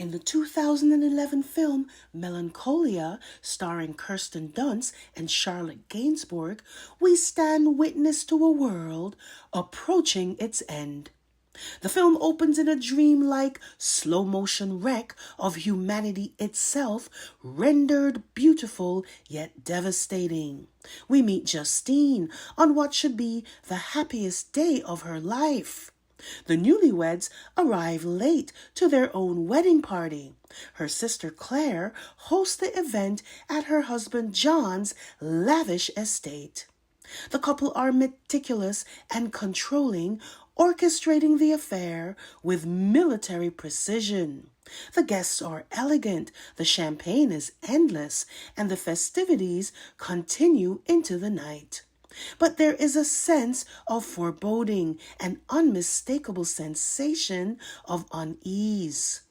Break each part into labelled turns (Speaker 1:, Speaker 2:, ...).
Speaker 1: In the 2011 film Melancholia, starring Kirsten Dunst and Charlotte Gainsbourg, we stand witness to a world approaching its end. The film opens in a dreamlike, slow-motion wreck of humanity itself, rendered beautiful yet devastating. We meet Justine on what should be the happiest day of her life. The newlyweds arrive late to their own wedding party. Her sister Claire hosts the event at her husband John's lavish estate. The couple are meticulous and controlling, orchestrating the affair with military precision. The guests are elegant, the champagne is endless, and the festivities continue into the night. But there is a sense of foreboding, an unmistakable sensation of unease.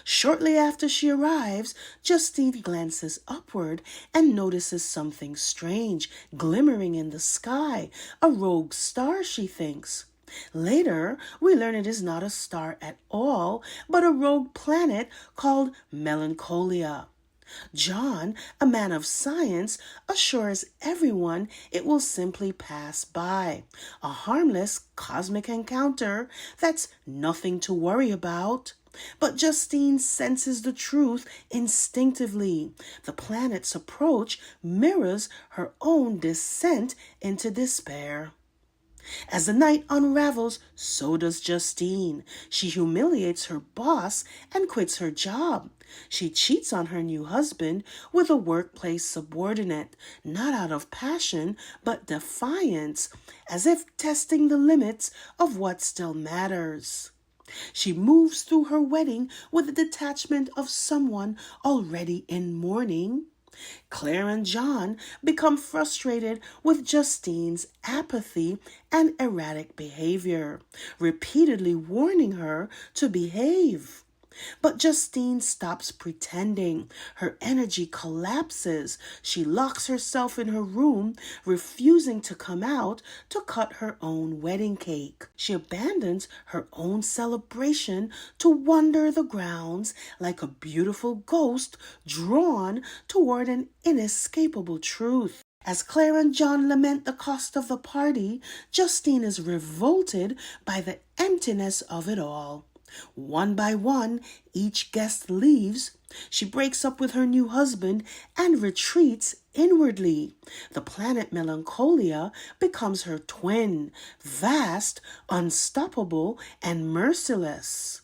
Speaker 1: Shortly after she arrives, Justine glances upward and notices something strange glimmering in the sky. A rogue star, she thinks. Later, we learn it is not a star at all, but a rogue planet called Melancholia. John, a man of science, assures everyone it will simply pass by. A harmless cosmic encounter that's nothing to worry about. But Justine senses the truth instinctively. The planet's approach mirrors her own descent into despair. As the night unravels, so does Justine. She humiliates her boss and quits her job. She cheats on her new husband with a workplace subordinate, not out of passion, but defiance, as if testing the limits of what still matters. She moves through her wedding with the detachment of someone already in mourning. Claire and John become frustrated with Justine's apathy and erratic behavior, repeatedly warning her to behave. But Justine stops pretending. Her energy collapses. She locks herself in her room, refusing to come out to cut her own wedding cake. She abandons her own celebration to wander the grounds like a beautiful ghost drawn toward an inescapable truth. As Claire and John lament the cost of the party, Justine is revolted by the emptiness of it all. One by one, each guest leaves. She breaks up with her new husband and retreats inwardly. The planet Melancholia becomes her twin, vast, unstoppable, and merciless.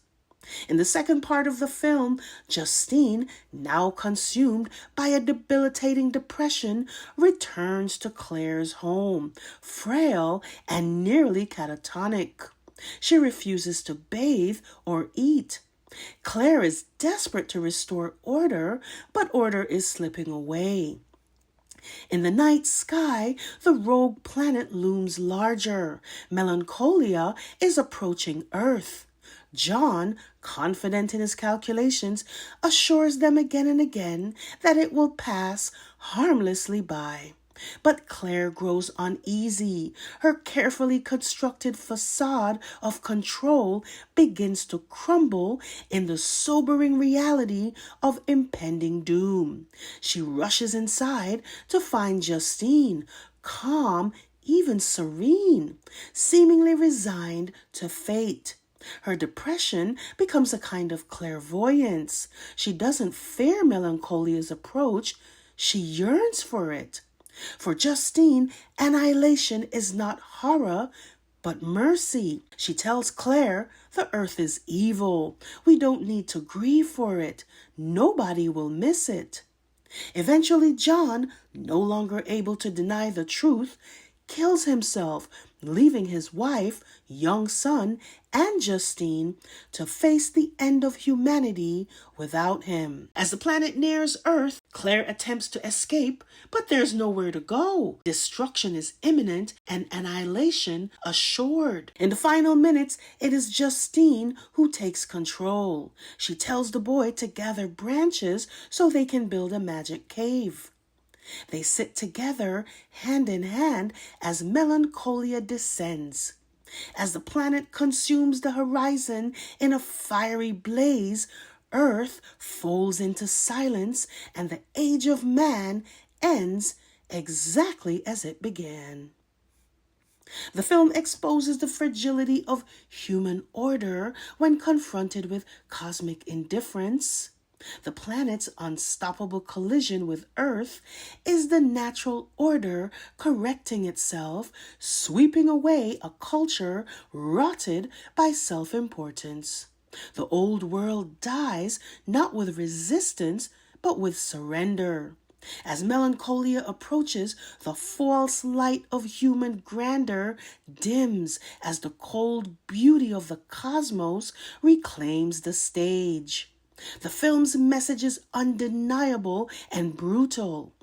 Speaker 1: In the second part of the film, Justine, now consumed by a debilitating depression, returns to Claire's home, frail and nearly catatonic. She refuses to bathe or eat. Claire is desperate to restore order, but order is slipping away. In the night sky, the rogue planet looms larger. Melancholia is approaching Earth. John, confident in his calculations, assures them again and again that it will pass harmlessly by. But Claire grows uneasy. Her carefully constructed facade of control begins to crumble in the sobering reality of impending doom. She rushes inside to find Justine, calm, even serene, seemingly resigned to fate. Her depression becomes a kind of clairvoyance. She doesn't fear Melancholia's approach. She yearns for it. For Justine, annihilation is not horror, but mercy. She tells Claire, the earth is evil. We don't need to grieve for it. Nobody will miss it. Eventually, John, no longer able to deny the truth, kills himself, leaving his wife, young son, and Justine to face the end of humanity without him. As the planet nears Earth, Claire attempts to escape, but there's nowhere to go. Destruction is imminent and annihilation assured. In the final minutes, it is Justine who takes control. She tells the boy to gather branches so they can build a magic cave. They sit together, hand in hand, as Melancholia descends. As the planet consumes the horizon in a fiery blaze, earth folds into silence and the age of man ends exactly as it began. The film exposes the fragility of human order when confronted with cosmic indifference. The planet's unstoppable collision with Earth is the natural order correcting itself, sweeping away a culture rotted by self-importance. The old world dies not with resistance, but with surrender. As Melancholia approaches, the false light of human grandeur dims as the cold beauty of the cosmos reclaims the stage. The film's message is undeniable and brutal.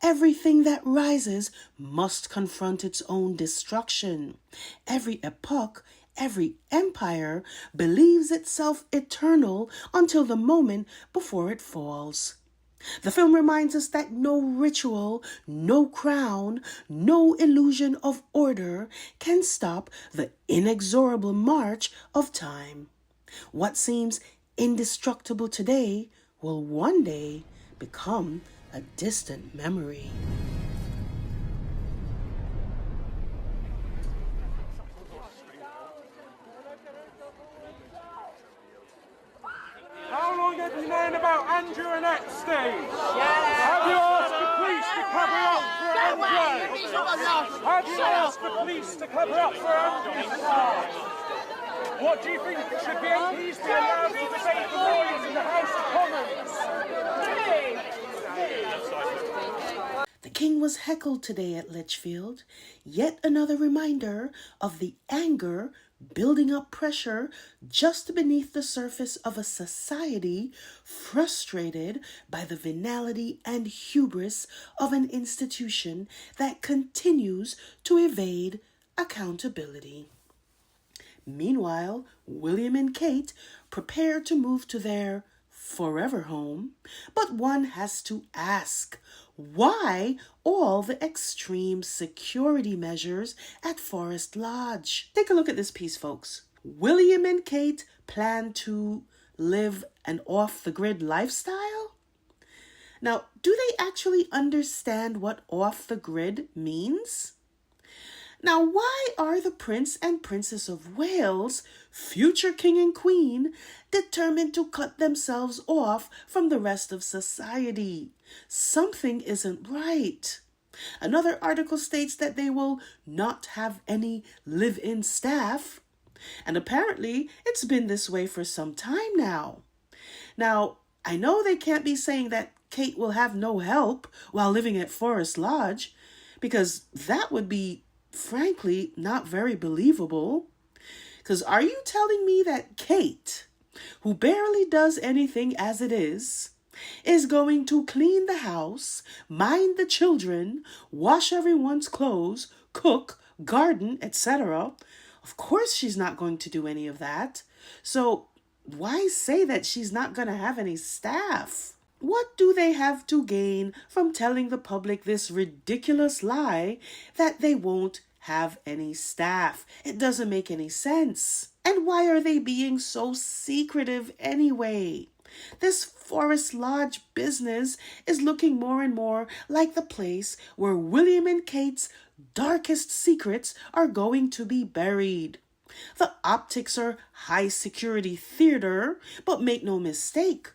Speaker 1: Everything that rises must confront its own destruction. Every epoch, every empire believes itself eternal until the moment before it falls. The film reminds us that no ritual, no crown, no illusion of order can stop the inexorable march of time. What seems indestructible today will one day become a distant memory.
Speaker 2: How long have you known about Andrew and Epstein? Have you asked the police to cover up for Andrew? Have you asked the police to cover up for Andrew? What do you think? Should the MPs be allowed to debate the lawyers in the House of Commons?
Speaker 1: The king was heckled today at Lichfield, yet another reminder of the anger building up pressure just beneath the surface of a society frustrated by the venality and hubris of an institution that continues to evade accountability. Meanwhile, William and Kate prepare to move to their forever home, but one has to ask, why all the extreme security measures at Forest Lodge? Take a look at this piece, folks. William and Kate plan to live an off-the-grid lifestyle? Now, do they actually understand what off-the-grid means? Now, why are the Prince and Princess of Wales, future King and Queen, determined to cut themselves off from the rest of society? Something isn't right. Another article states that they will not have any live-in staff. And apparently, it's been this way for some time now. Now, I know they can't be saying that Kate will have no help while living at Forest Lodge, because that would be frankly not very believable. Because are you telling me that Kate, who barely does anything as it is going to clean the house, mind the children, wash everyone's clothes, cook, garden, etc.? Of course she's not going to do any of that. So why say that she's not going to have any staff? What do they have to gain from telling the public this ridiculous lie that they won't have any staff? It doesn't make any sense. And why are they being so secretive anyway? This Forest Lodge business is looking more and more like the place where William and Kate's darkest secrets are going to be buried. The optics are high security theater, but make no mistake,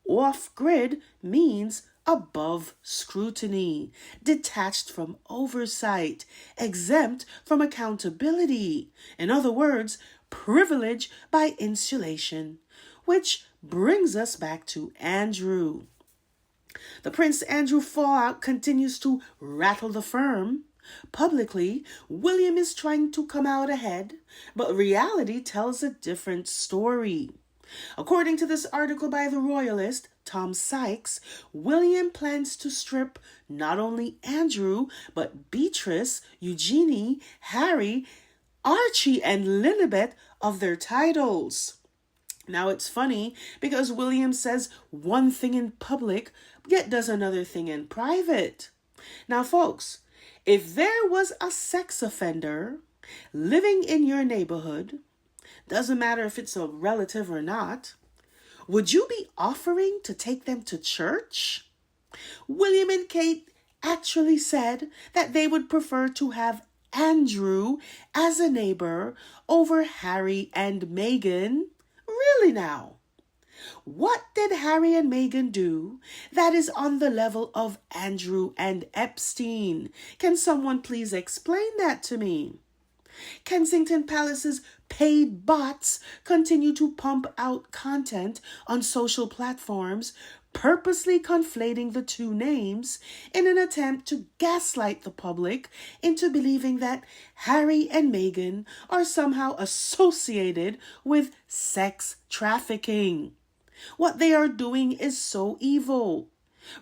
Speaker 1: off-grid means above scrutiny, detached from oversight, exempt from accountability. In other words, privilege by insulation, which brings us back to Andrew. The Prince Andrew fallout continues to rattle the firm. Publicly, William is trying to come out ahead, but reality tells a different story. According to this article by the royalist Tom Sykes, William plans to strip not only Andrew, but Beatrice, Eugenie, Harry, Archie, and Lilibet of their titles. Now it's funny because William says one thing in public, yet does another thing in private. Now, folks, if there was a sex offender living in your neighborhood, doesn't matter if it's a relative or not, Would you be offering to take them to church? William and Kate actually said that they would prefer to have Andrew as a neighbor over Harry and Meghan. Really now? What did Harry and Meghan do that is on the level of Andrew and Epstein? Can someone please explain that to me? Kensington Palace's paid bots continue to pump out content on social platforms, purposely conflating the two names in an attempt to gaslight the public into believing that Harry and Meghan are somehow associated with sex trafficking. What they are doing is so evil.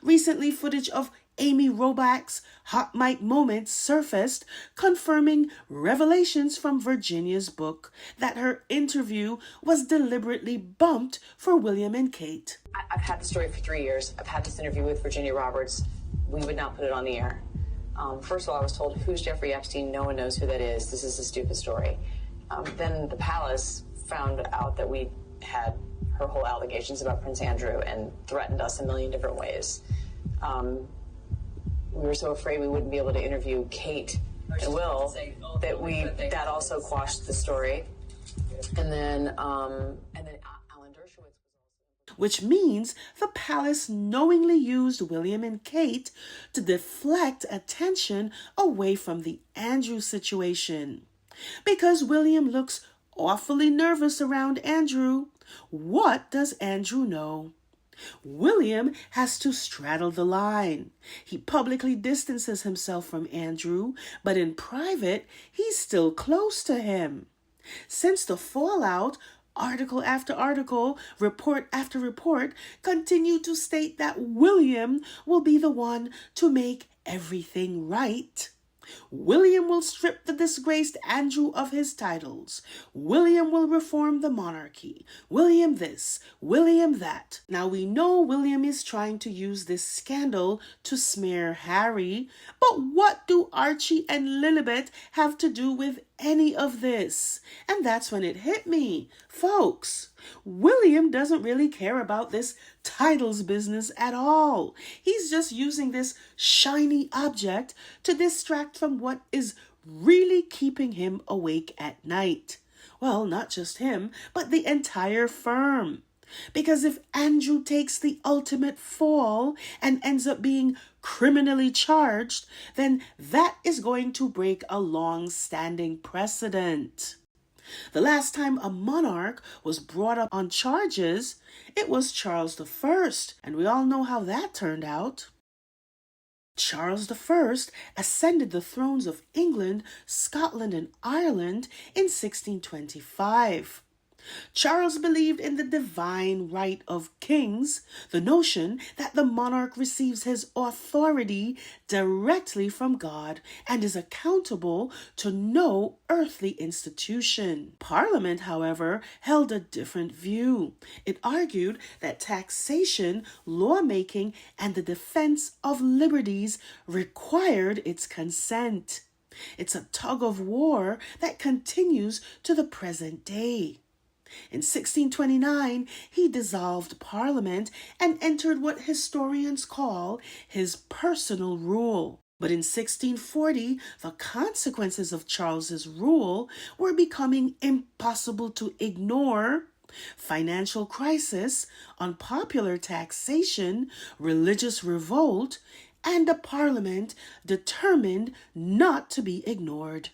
Speaker 1: Recently, footage of Amy Robach's hot mic moments surfaced, confirming revelations from Virginia's book that her interview was deliberately bumped for William and Kate.
Speaker 3: I've had the story for 3 years. I've had this interview with Virginia Roberts. We would not put it on the air. First of all, I was told, who's Jeffrey Epstein? No one knows who that is. This is a stupid story. Then the palace found out that we had her whole allegations about Prince Andrew and threatened us a million different ways. We were so afraid we wouldn't be able to interview Kate and Will that also quashed the story. And then Alan Dershowitz was also...
Speaker 1: Which means the palace knowingly used William and Kate to deflect attention away from the Andrew situation. Because William looks awfully nervous around Andrew, what does Andrew know? William has to straddle the line. He publicly distances himself from Andrew, but in private, he's still close to him. Since the fallout, article after article, report after report continue to state that William will be the one to make everything right. William will strip the disgraced Andrew of his titles. William will reform the monarchy. William this, William that. Now we know William is trying to use this scandal to smear Harry, but what do Archie and Lilibet have to do with any of this? And that's when it hit me. Folks, William doesn't really care about this titles business at all. He's just using this shiny object to distract from what is really keeping him awake at night. Well, not just him, but the entire firm. Because if Andrew takes the ultimate fall and ends up being criminally charged, then that is going to break a long-standing precedent. The last time a monarch was brought up on charges, it was Charles I, and we all know how that turned out. Charles I ascended the thrones of England, Scotland, and Ireland in 1625. Charles believed in the divine right of kings, the notion that the monarch receives his authority directly from God and is accountable to no earthly institution. Parliament, however, held a different view. It argued that taxation, lawmaking, and the defense of liberties required its consent. It's a tug of war that continues to the present day. In 1629, he dissolved Parliament and entered what historians call his personal rule. But in 1640, the consequences of Charles's rule were becoming impossible to ignore. Financial crisis, unpopular taxation, religious revolt, and a parliament determined not to be ignored.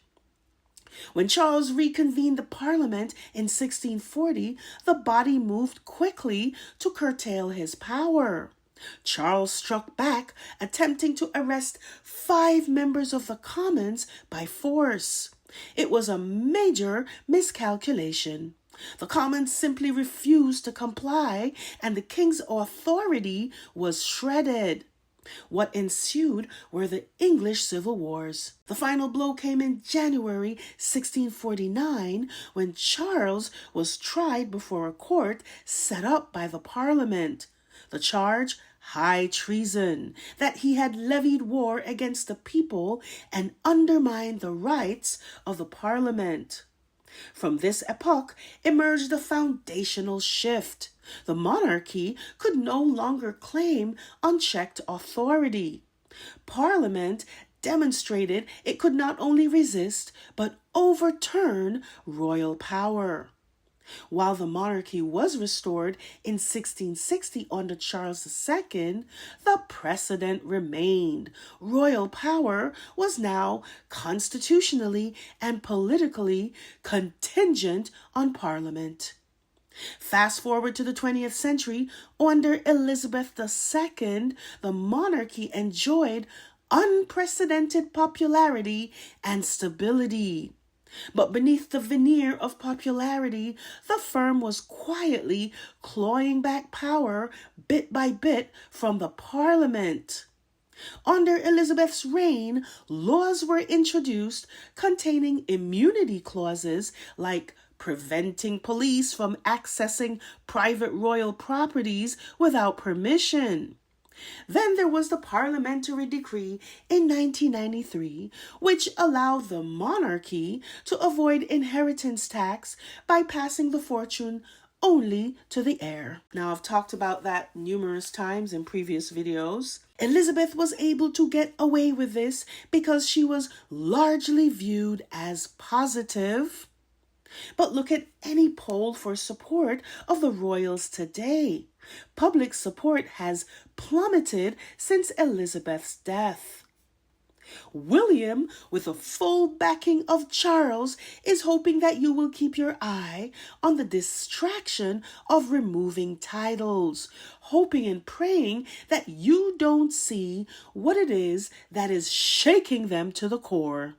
Speaker 1: When Charles reconvened the Parliament in 1640, the body moved quickly to curtail his power. Charles struck back, attempting to arrest 5 members of the Commons by force. It was a major miscalculation. The Commons simply refused to comply, and the king's authority was shredded. What ensued were the English Civil Wars. The final blow came in January 1649 when Charles was tried before a court set up by the Parliament. The charge, high treason, that he had levied war against the people and undermined the rights of the Parliament. From this epoch emerged a foundational shift. The monarchy could no longer claim unchecked authority. Parliament demonstrated it could not only resist, but overturn royal power. While the monarchy was restored in 1660 under Charles II, the precedent remained. Royal power was now constitutionally and politically contingent on Parliament. Fast forward to the 20th century, under Elizabeth II, the monarchy enjoyed unprecedented popularity and stability. But beneath the veneer of popularity, the firm was quietly clawing back power bit by bit from the Parliament. Under Elizabeth's reign, laws were introduced containing immunity clauses like preventing police from accessing private royal properties without permission. Then there was the parliamentary decree in 1993, which allowed the monarchy to avoid inheritance tax by passing the fortune only to the heir. Now, I've talked about that numerous times in previous videos. Elizabeth was able to get away with this because she was largely viewed as positive. But look at any poll for support of the royals today. Public support has plummeted since Elizabeth's death. William, with the full backing of Charles, is hoping that you will keep your eye on the distraction of removing titles, hoping and praying that you don't see what it is that is shaking them to the core.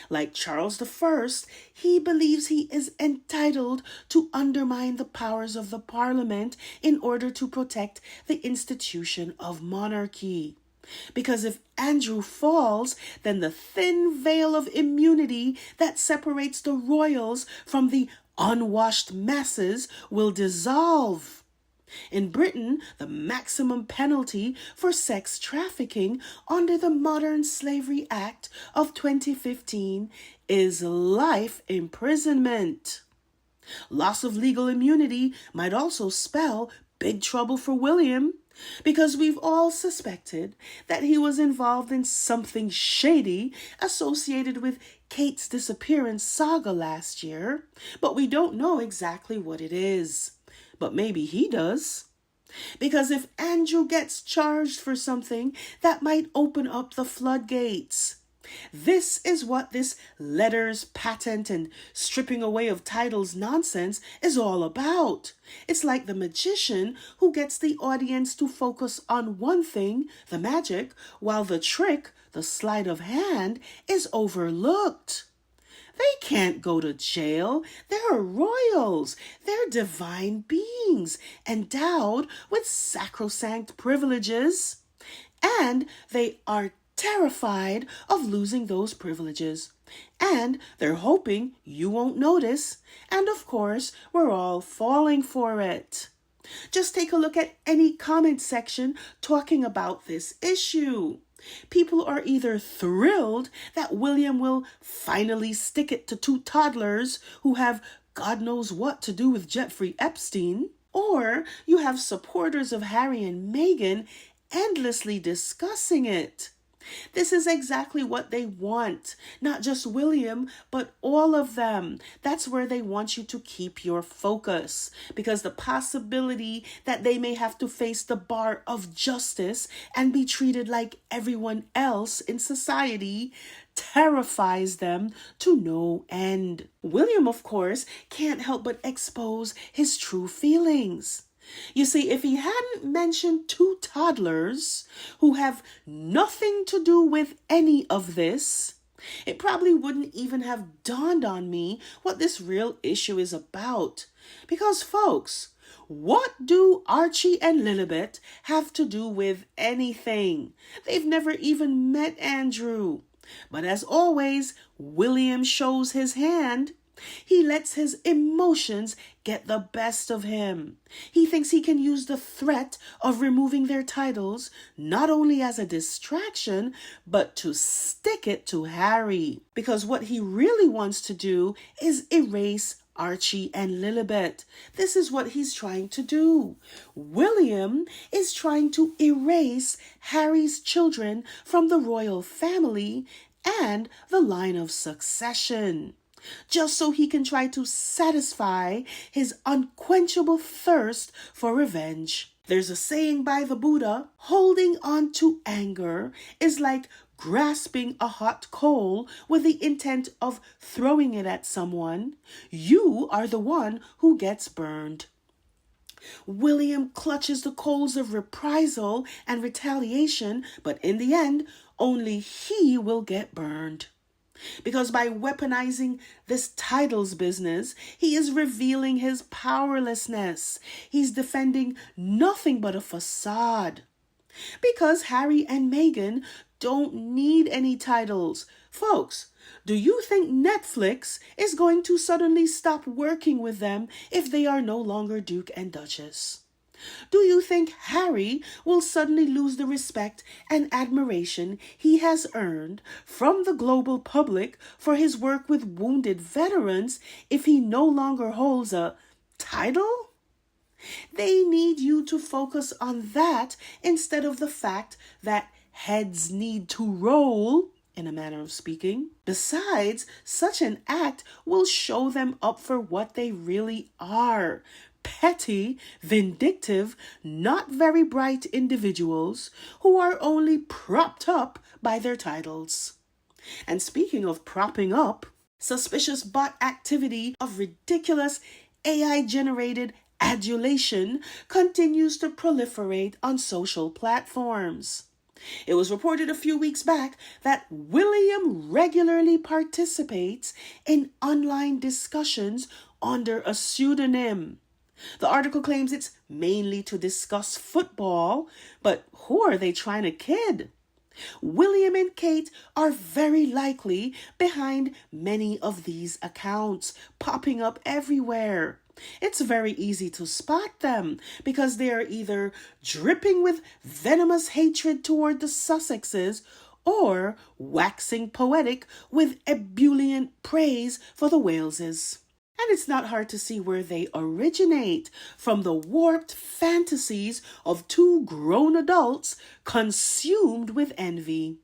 Speaker 1: Like Charles I, he believes he is entitled to undermine the powers of the Parliament in order to protect the institution of monarchy. Because if Andrew falls, then the thin veil of immunity that separates the royals from the unwashed masses will dissolve. In Britain, the maximum penalty for sex trafficking under the Modern Slavery Act of 2015 is life imprisonment. Loss of legal immunity might also spell big trouble for William, because we've all suspected that he was involved in something shady associated with Kate's disappearance saga last year, but we don't know exactly what it is. But maybe he does. Because if Andrew gets charged for something, that might open up the floodgates. This is what this letters, patent, and stripping away of titles nonsense is all about. It's like the magician who gets the audience to focus on one thing, the magic, while the trick, the sleight of hand, is overlooked. They can't go to jail. They're royals. They're divine beings, endowed with sacrosanct privileges. And they are terrified of losing those privileges. And they're hoping you won't notice. And of course, we're all falling for it. Just take a look at any comment section talking about this issue. People are either thrilled that William will finally stick it to two toddlers who have God knows what to do with Jeffrey Epstein, or you have supporters of Harry and Meghan endlessly discussing it. This is exactly what they want. Not just William, but all of them. That's where they want you to keep your focus. Because the possibility that they may have to face the bar of justice and be treated like everyone else in society terrifies them to no end. William, of course, can't help but expose his true feelings. You see, if he hadn't mentioned two toddlers who have nothing to do with any of this, it probably wouldn't even have dawned on me what this real issue is about. Because, folks, what do Archie and Lilibet have to do with anything? They've never even met Andrew. But as always, William shows his hand. He lets his emotions get the best of him. He thinks he can use the threat of removing their titles not only as a distraction, but to stick it to Harry. Because what he really wants to do is erase Archie and Lilibet. This is what he's trying to do. William is trying to erase Harry's children from the royal family and the line of succession, just so he can try to satisfy his unquenchable thirst for revenge. There's a saying by the Buddha, holding on to anger is like grasping a hot coal with the intent of throwing it at someone. You are the one who gets burned. William clutches the coals of reprisal and retaliation, but in the end, only he will get burned. Because by weaponizing this titles business, he is revealing his powerlessness. He's defending nothing but a facade. Because Harry and Meghan don't need any titles. Folks, do you think Netflix is going to suddenly stop working with them if they are no longer Duke and Duchess? Do you think Harry will suddenly lose the respect and admiration he has earned from the global public for his work with wounded veterans if he no longer holds a title? They need you to focus on that instead of the fact that heads need to roll, in a manner of speaking. Besides, such an act will show them up for what they really are. Petty, vindictive, not very bright individuals who are only propped up by their titles. And speaking of propping up, suspicious bot activity of ridiculous AI-generated adulation continues to proliferate on social platforms. It was reported a few weeks back that William regularly participates in online discussions under a pseudonym. The article claims it's mainly to discuss football, but who are they trying to kid? William and Kate are very likely behind many of these accounts popping up everywhere. It's very easy to spot them because they are either dripping with venomous hatred toward the Sussexes or waxing poetic with ebullient praise for the Waleses. And it's not hard to see where they originate, from the warped fantasies of two grown adults consumed with envy.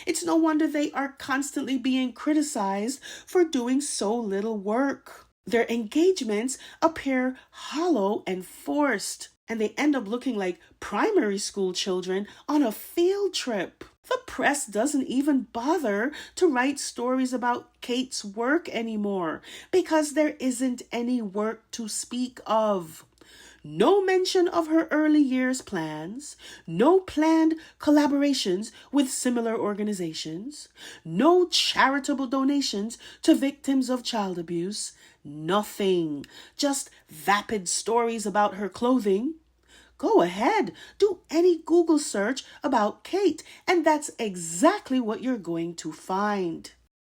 Speaker 1: It's no wonder they are constantly being criticized for doing so little work. Their engagements appear hollow and forced, and they end up looking like primary school children on a field trip. The press doesn't even bother to write stories about Kate's work anymore because there isn't any work to speak of. No mention of her early years plans, no planned collaborations with similar organizations, no charitable donations to victims of child abuse, nothing. Just vapid stories about her clothing. Go ahead, do any Google search about Kate, and that's exactly what you're going to find.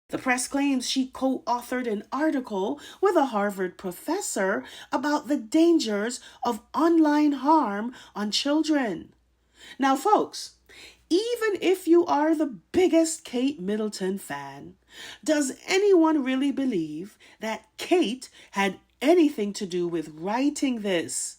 Speaker 1: The press claims she co-authored an article with a Harvard professor about the dangers of online harm on children. Now, folks, even if you are the biggest Kate Middleton fan, does anyone really believe that Kate had anything to do with writing this?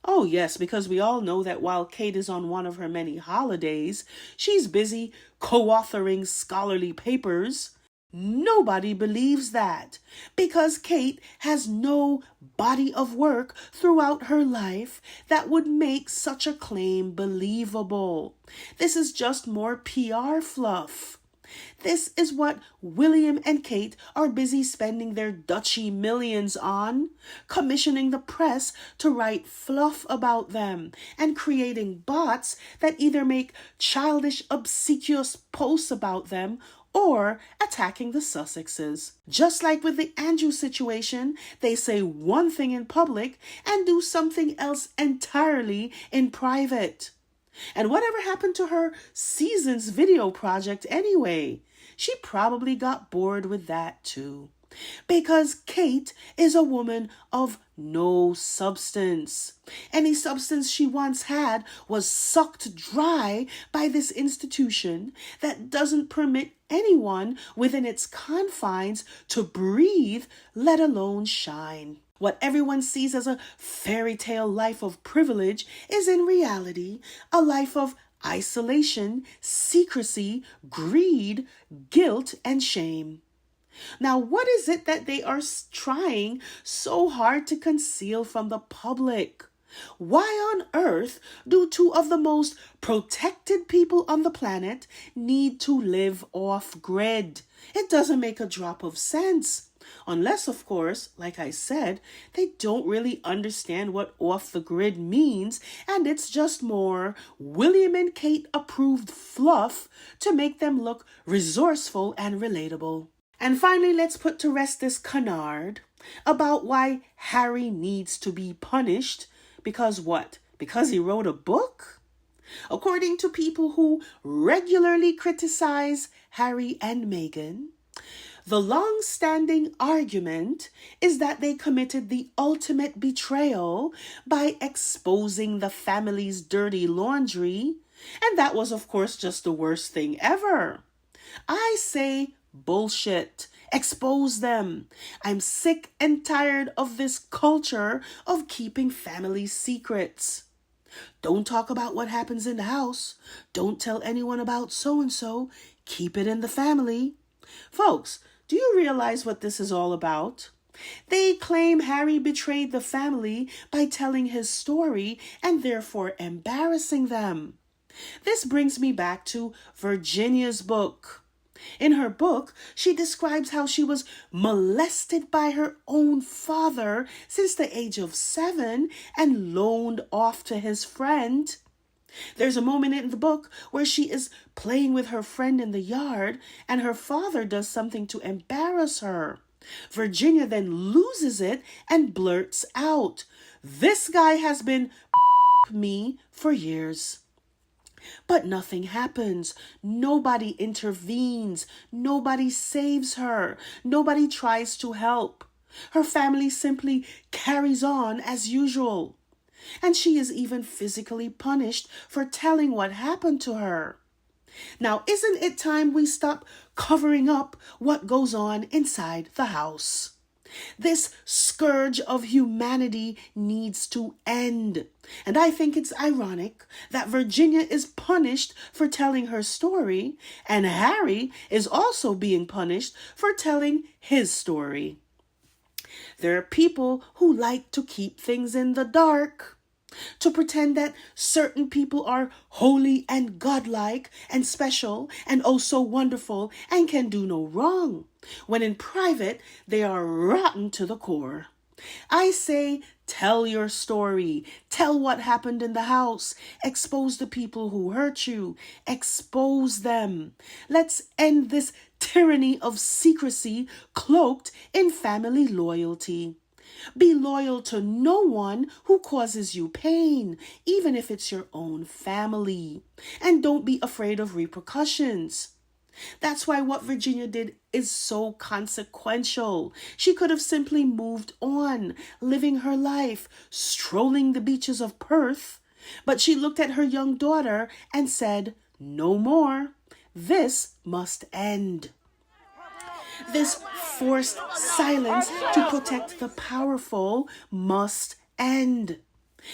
Speaker 1: Oh yes, because we all know that while Kate is on one of her many holidays, she's busy co-authoring scholarly papers. Nobody believes that because Kate has no body of work throughout her life that would make such a claim believable. This is just more PR fluff. This is what William and Kate are busy spending their duchy millions on, commissioning the press to write fluff about them and creating bots that either make childish, obsequious posts about them or attacking the Sussexes. Just like with the Andrew situation, they say one thing in public and do something else entirely in private. And whatever happened to her Seasons video project anyway? She probably got bored with that too. Because Kate is a woman of no substance. Any substance she once had was sucked dry by this institution that doesn't permit anyone within its confines to breathe, let alone shine. What everyone sees as a fairy tale life of privilege is in reality a life of isolation, secrecy, greed, guilt, and shame. Now, what is it that they are trying so hard to conceal from the public? Why on earth do two of the most protected people on the planet need to live off-grid? It doesn't make a drop of sense. Unless, of course, like I said, they don't really understand what off the grid means, and it's just more William and Kate approved fluff to make them look resourceful and relatable. And finally, let's put to rest this canard about why Harry needs to be punished. Because what? Because he wrote a book? According to people who regularly criticize Harry and Meghan, the long-standing argument is that they committed the ultimate betrayal by exposing the family's dirty laundry, and that was, of course, just the worst thing ever. I say bullshit. Expose them. I'm sick and tired of this culture of keeping family secrets. Don't talk about what happens in the house. Don't tell anyone about so-and-so. Keep it in the family. Folks, do you realize what this is all about? They claim Harry betrayed the family by telling his story and therefore embarrassing them. This brings me back to Virginia's book. In her book, she describes how she was molested by her own father since the age of 7 and loaned off to his friend. There's a moment in the book where she is playing with her friend in the yard and her father does something to embarrass her. Virginia then loses it and blurts out, "This guy has been me for years." But nothing happens. Nobody intervenes. Nobody saves her. Nobody tries to help. Her family simply carries on as usual. And she is even physically punished for telling what happened to her. Now, isn't it time we stop covering up what goes on inside the house? This scourge of humanity needs to end. And I think it's ironic that Virginia is punished for telling her story, and Harry is also being punished for telling his story. There are people who like to keep things in the dark, to pretend that certain people are holy and godlike and special and oh so wonderful and can do no wrong, when in private they are rotten to the core. I say, tell your story. Tell what happened in the house. Expose the people who hurt you. Expose them. Let's end this tyranny of secrecy cloaked in family loyalty. Be loyal to no one who causes you pain, even if it's your own family. And don't be afraid of repercussions. That's why what Virginia did is so consequential. She could have simply moved on, living her life, strolling the beaches of Perth. But she looked at her young daughter and said, "No more. This must end." This forced silence to protect the powerful must end.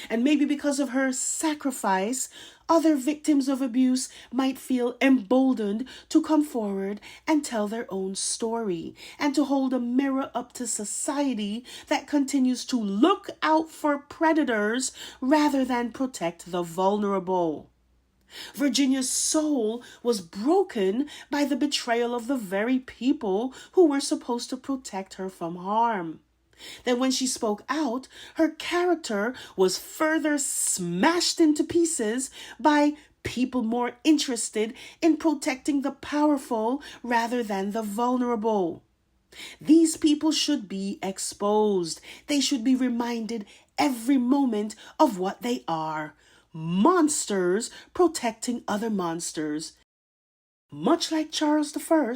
Speaker 1: And maybe because of her sacrifice, other victims of abuse might feel emboldened to come forward and tell their own story and to hold a mirror up to society that continues to look out for predators rather than protect the vulnerable. Virginia's soul was broken by the betrayal of the very people who were supposed to protect her from harm. Then when she spoke out, her character was further smashed into pieces by people more interested in protecting the powerful rather than the vulnerable. These people should be exposed. They should be reminded every moment of what they are. Monsters protecting other monsters. Much like Charles I,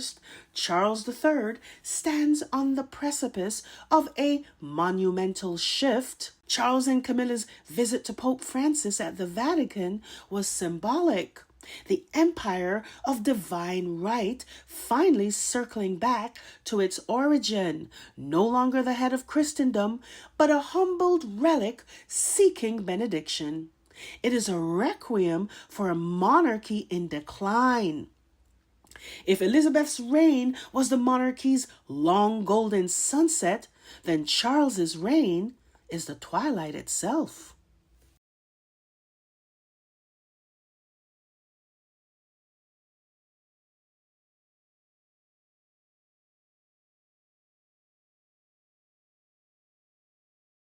Speaker 1: Charles III stands on the precipice of a monumental shift. Charles and Camilla's visit to Pope Francis at the Vatican was symbolic. The empire of divine right finally circling back to its origin, no longer the head of Christendom, but a humbled relic seeking benediction. It is a requiem for a monarchy in decline. If Elizabeth's reign was the monarchy's long golden sunset, then Charles's reign is the twilight itself.